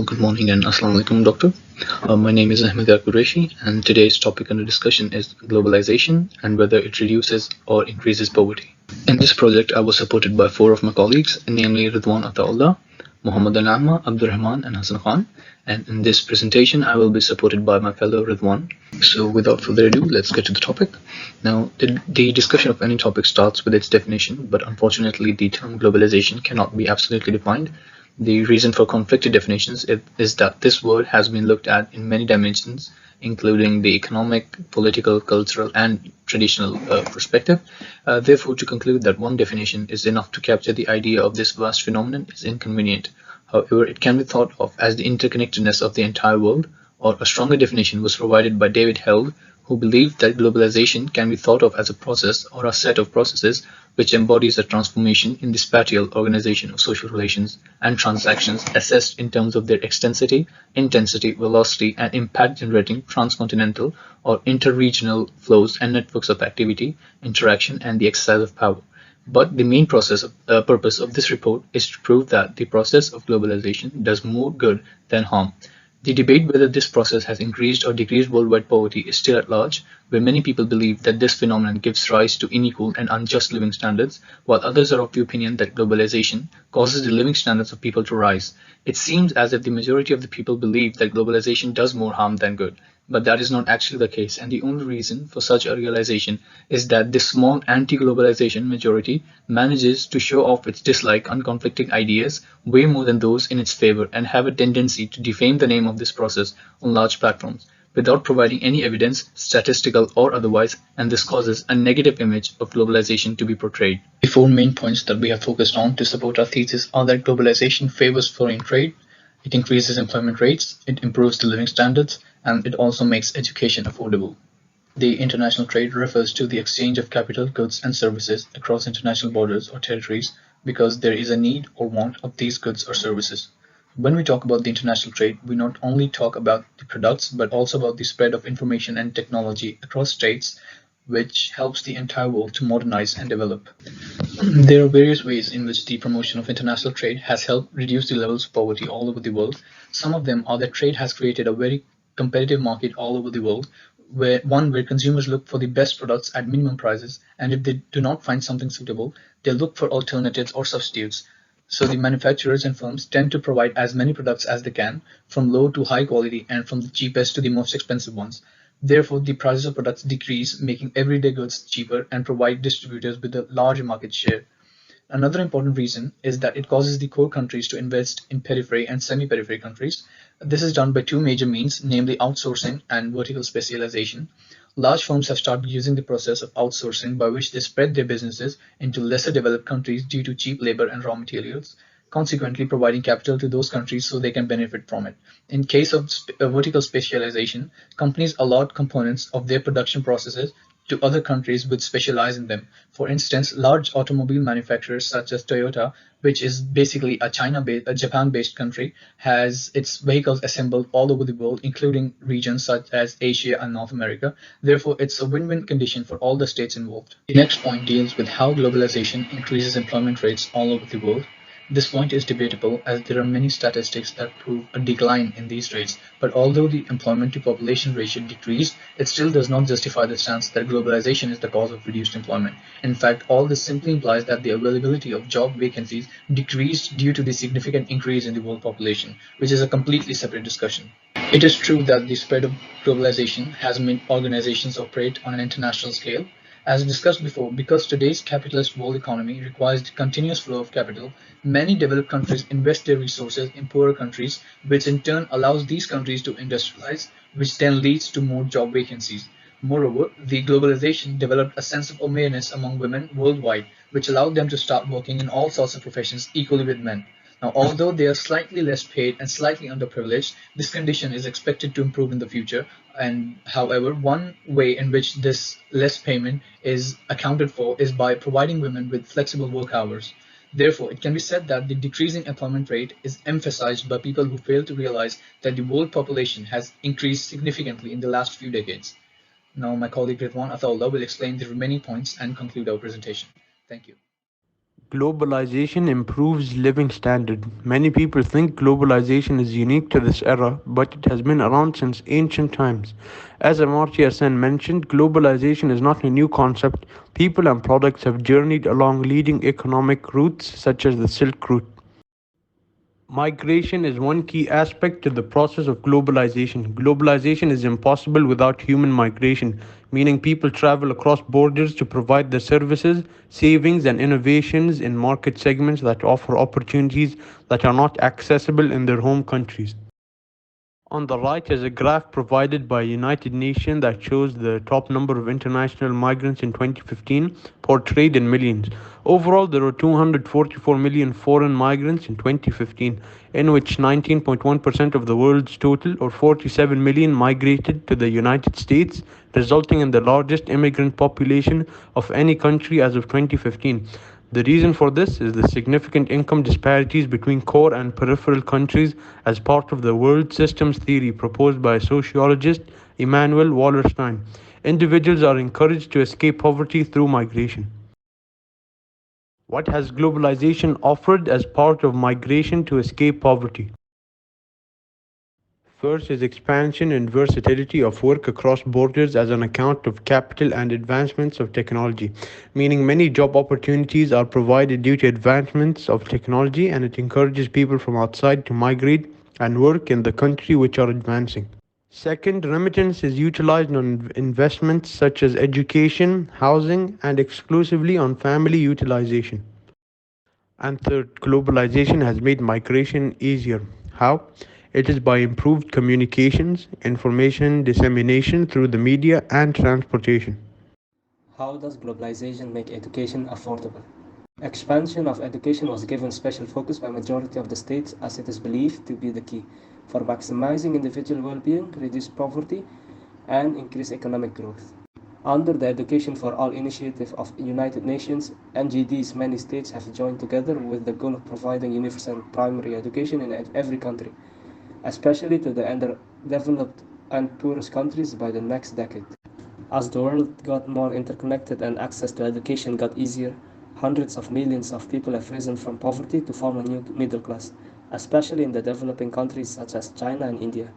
Good morning and Assalamu alaikum, Doctor. My name is Ahmed Qureshi, and today's topic under discussion is globalization and whether it reduces or increases poverty. In this project, I was supported by four of my colleagues, namely Ridwan Ataullah, Muhammad Al-Amma, Abdurrahman, and Hassan Khan. And in this presentation, I will be supported by my fellow Ridwan. So, without further ado, let's get to the topic. Now, the discussion of any topic starts with its definition, but unfortunately, the term globalization cannot be absolutely defined. The reason for conflicted definitions is that this word has been looked at in many dimensions, including the economic, political, cultural, and traditional perspective. Therefore, to conclude that one definition is enough to capture the idea of this vast phenomenon is inconvenient. However, it can be thought of as the interconnectedness of the entire world, or a stronger definition was provided by David Held, who believed that globalization can be thought of as a process or a set of processes which embodies a transformation in the spatial organization of social relations and transactions assessed in terms of their extensity, intensity, velocity, and impact generating transcontinental or interregional flows and networks of activity, interaction, and the exercise of power. But the main purpose of this report is to prove that the process of globalization does more good than harm. The debate whether this process has increased or decreased worldwide poverty is still at large, where many people believe that this phenomenon gives rise to unequal and unjust living standards, while others are of the opinion that globalization causes the living standards of people to rise. It seems as if the majority of the people believe that globalization does more harm than good, but that is not actually the case, and the only reason for such a realization is that this small anti-globalization majority manages to show off its dislike on conflicting ideas way more than those in its favor and have a tendency to defame the name of this process on large platforms without providing any evidence, statistical or otherwise, and this causes a negative image of globalization to be portrayed. The four main points that we have focused on to support our thesis are that globalization favors foreign trade, it increases employment rates, it improves the living standards, and it also makes education affordable. The international trade refers to the exchange of capital, goods, and services across international borders or territories because there is a need or want of these goods or services. When we talk about the international trade, we not only talk about the products but also about the spread of information and technology across states, which helps the entire world to modernize and develop. There are various ways in which the promotion of international trade has helped reduce the levels of poverty all over the world. Some of them are that trade has created a very competitive market all over the world, where consumers look for the best products at minimum prices, and if they do not find something suitable, they look for alternatives or substitutes. So the manufacturers and firms tend to provide as many products as they can, from low to high quality and from the cheapest to the most expensive ones. Therefore, the prices of products decrease, making everyday goods cheaper and provide distributors with a larger market share. Another important reason is that it causes the core countries to invest in periphery and semi-periphery countries. This is done by two major means, namely outsourcing and vertical specialization. Large firms have started using the process of outsourcing by which they spread their businesses into lesser developed countries due to cheap labor and raw materials, consequently providing capital to those countries so they can benefit from it. In case of vertical specialization, companies allot components of their production processes to other countries which specialize in them. For instance, large automobile manufacturers such as Toyota, which is basically a Japan-based country, has its vehicles assembled all over the world, including regions such as Asia and North America. Therefore, it's a win-win condition for all the states involved. The next point deals with how globalization increases employment rates all over the world. This point is debatable as there are many statistics that prove a decline in these rates, but although the employment to population ratio decreased, it still does not justify the stance that globalization is the cause of reduced employment. In fact, all this simply implies that the availability of job vacancies decreased due to the significant increase in the world population, which is a completely separate discussion. It is true that the spread of globalization has made organizations operate on an international scale. As discussed before, because today's capitalist world economy requires the continuous flow of capital, many developed countries invest their resources in poorer countries, which in turn allows these countries to industrialize, which then leads to more job vacancies. Moreover, the globalization developed a sense of awareness among women worldwide, which allowed them to start working in all sorts of professions equally with men. Now, although they are slightly less paid and slightly underprivileged, this condition is expected to improve in the future. And however, one way in which this less payment is accounted for is by providing women with flexible work hours. Therefore, it can be said that the decreasing employment rate is emphasized by people who fail to realize that the world population has increased significantly in the last few decades. Now, my colleague Ridwan Ataullah will explain the remaining points and conclude our presentation. Thank you. Globalization improves living standard. Many people think globalization is unique to this era, but it has been around since ancient times. As Amartya Sen mentioned, globalization is not a new concept. People and products have journeyed along leading economic routes such as the Silk Route. Migration is one key aspect to the process of globalization. Globalization is impossible without human migration, meaning people travel across borders to provide their services, savings, and innovations in market segments that offer opportunities that are not accessible in their home countries. On the right is a graph provided by United Nations that shows the top number of international migrants in 2015 portrayed in millions. Overall, there were 244 million foreign migrants in 2015, in which 19.1% of the world's total, or 47 million, migrated to the United States, resulting in the largest immigrant population of any country as of 2015. The reason for this is the significant income disparities between core and peripheral countries as part of the world systems theory proposed by sociologist Immanuel Wallerstein. Individuals are encouraged to escape poverty through migration. What has globalization offered as part of migration to escape poverty? First is expansion and versatility of work across borders as an account of capital and advancements of technology, meaning many job opportunities are provided due to advancements of technology, and it encourages people from outside to migrate and work in the country which are advancing. Second, remittance is utilized on investments such as education, housing, and exclusively on family utilization. And third, globalization has made migration easier. How? It is by improved communications, information dissemination through the media, and transportation. How does globalization make education affordable? Expansion of education was given special focus by majority of the states as it is believed to be the key for maximizing individual well-being, reduce poverty, and increase economic growth. Under the Education for All initiative of United Nations, NGDs, many states have joined together with the goal of providing universal primary education in every country, especially to the underdeveloped and poorest countries by the next decade. As the world got more interconnected and access to education got easier, hundreds of millions of people have risen from poverty to form a new middle class, especially in the developing countries such as China and India.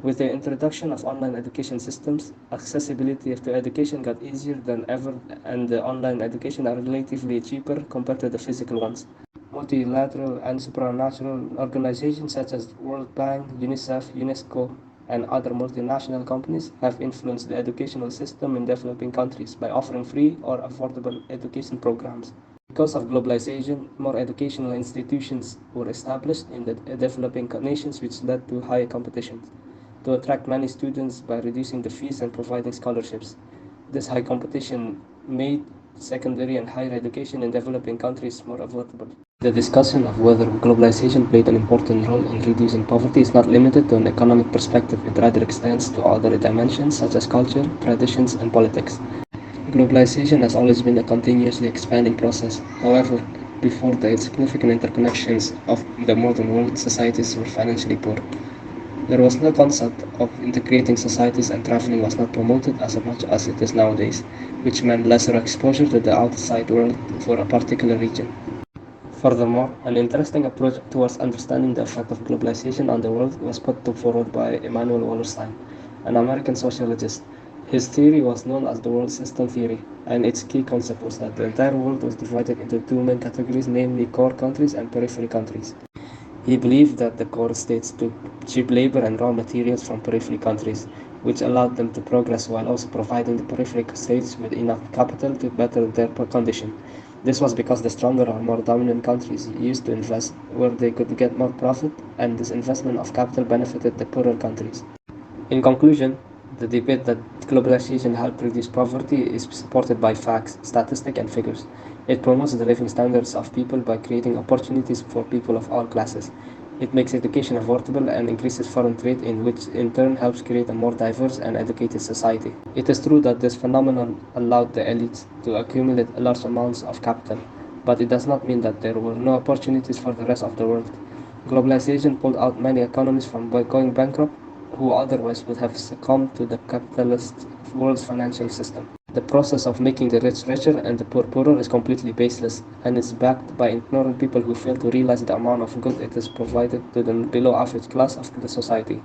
With the introduction of online education systems, accessibility to education got easier than ever, and the online education are relatively cheaper compared to the physical ones. Multilateral and supranational organizations such as World Bank, UNICEF, UNESCO, and other multinational companies have influenced the educational system in developing countries by offering free or affordable education programs. Because of globalization, more educational institutions were established in the developing nations, which led to higher competition to attract many students by reducing the fees and providing scholarships. This high competition made secondary and higher education in developing countries more affordable. The discussion of whether globalization played an important role in reducing poverty is not limited to an economic perspective, it rather extends to other dimensions such as culture, traditions, and politics. Globalization has always been a continuously expanding process. However, before the significant interconnections of the modern world, societies were financially poor. There was no concept of integrating societies, and traveling was not promoted as much as it is nowadays, which meant lesser exposure to the outside world for a particular region. Furthermore, an interesting approach towards understanding the effect of globalization on the world was put forward by Immanuel Wallerstein, an American sociologist. His theory was known as the world system theory, and its key concept was that the entire world was divided into two main categories, namely core countries and periphery countries. He believed that the core states took cheap labor and raw materials from periphery countries, which allowed them to progress while also providing the periphery states with enough capital to better their condition. This was because the stronger or more dominant countries used to invest where they could get more profit, and this investment of capital benefited the poorer countries. In conclusion, the debate that globalization helped reduce poverty is supported by facts, statistics, and figures. It promotes the living standards of people by creating opportunities for people of all classes. It makes education affordable and increases foreign trade, in which in turn helps create a more diverse and educated society. It is true that this phenomenon allowed the elites to accumulate large amounts of capital, but it does not mean that there were no opportunities for the rest of the world. Globalization pulled out many economies from going bankrupt who otherwise would have succumbed to the capitalist world's financial system. The process of making the rich richer and the poor poorer is completely baseless and is backed by ignorant people who fail to realize the amount of good it is provided to the below average class of the society.